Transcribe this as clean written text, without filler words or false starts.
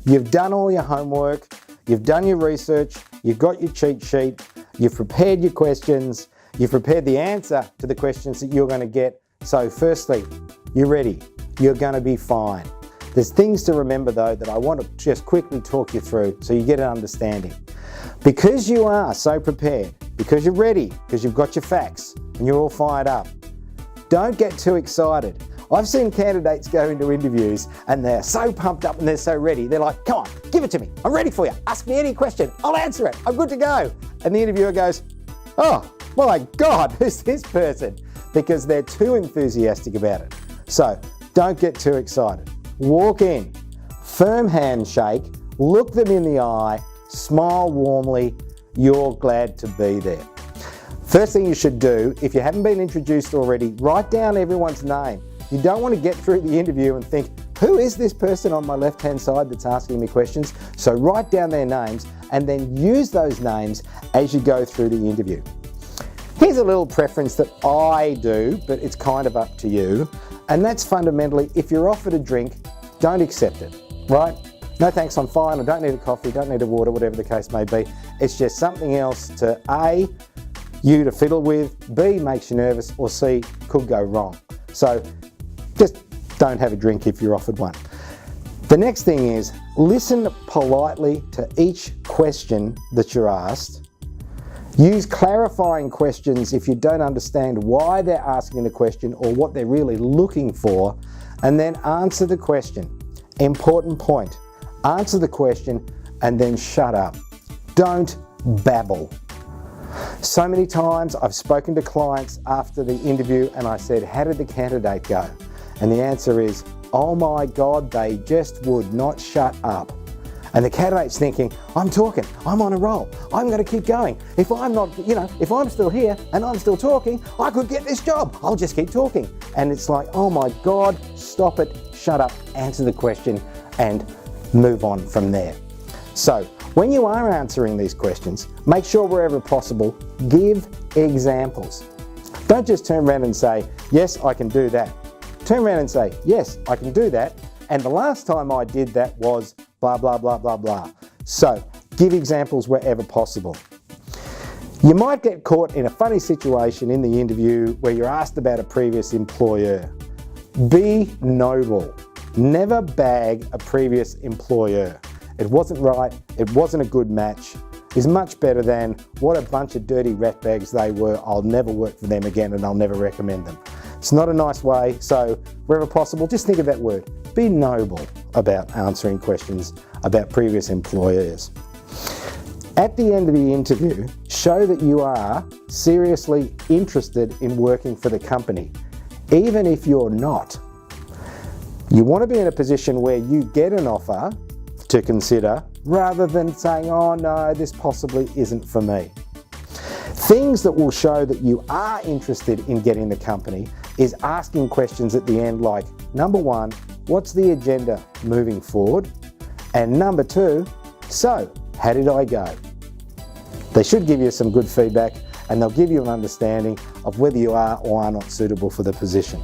You've done all your homework, you've done your research, you've got your cheat sheet, you've prepared your questions, you've prepared the answer to the questions that you're going to get. So firstly, you're ready. You're going to be fine. There's things to remember though that I want to just quickly talk you through so you get an understanding. Because you are so prepared, because you're ready, because you've got your facts and you're all fired up, don't get too excited. I've seen candidates go into interviews and they're so pumped up and they're so ready. They're like, come on, give it to me. I'm ready for you. Ask me any question. I'll answer it. I'm good to go. And the interviewer goes, oh my God, who's this person? Because they're too enthusiastic about it. So don't get too excited. Walk in, firm handshake, look them in the eye, smile warmly. You're glad to be there. First thing you should do, if you haven't been introduced already, write down everyone's name. You don't want to get through the interview and think, who is this person on my left-hand side that's asking me questions? So write down their names and then use those names as you go through the interview. Here's a little preference that I do, but it's kind of up to you. And that's fundamentally, if you're offered a drink, don't accept it, right? No thanks, I'm fine, I don't need a coffee, don't need a water, whatever the case may be. It's just something else to A, you to fiddle with, B, makes you nervous, or C, could go wrong. So just don't have a drink if you're offered one. The next thing is, listen politely to each question that you're asked. Use clarifying questions if you don't understand why they're asking the question or what they're really looking for, and then answer the question. Important point, answer the question and then shut up. Don't babble. So many times I've spoken to clients after the interview and I said, how did the candidate go? And the answer is, oh my God, they just would not shut up. And the candidate's thinking, I'm talking, I'm on a roll, I'm going to keep going. If I'm not, if I'm still here and I'm still talking, I could get this job. I'll just keep talking. And it's like, oh my God, stop it, shut up, answer the question and move on from there. So when you are answering these questions, make sure wherever possible, give examples. Don't just turn around and say, yes, I can do that. Turn around and say, yes, I can do that. And the last time I did that was blah, blah, blah, blah, blah. So give examples wherever possible. You might get caught in a funny situation in the interview where you're asked about a previous employer. Be noble. Never bag a previous employer. It wasn't right, it wasn't a good match, is much better than what a bunch of dirty ratbags they were, I'll never work for them again and I'll never recommend them. It's not a nice way, so wherever possible, just think of that word. Be noble about answering questions about previous employers. At the end of the interview, show that you are seriously interested in working for the company, even if you're not. You want to be in a position where you get an offer to consider rather than saying, oh no, this possibly isn't for me. Things that will show that you are interested in getting the company is asking questions at the end like, number one, what's the agenda moving forward? And number two, so how did I go? They should give you some good feedback and they'll give you an understanding of whether you are or are not suitable for the position.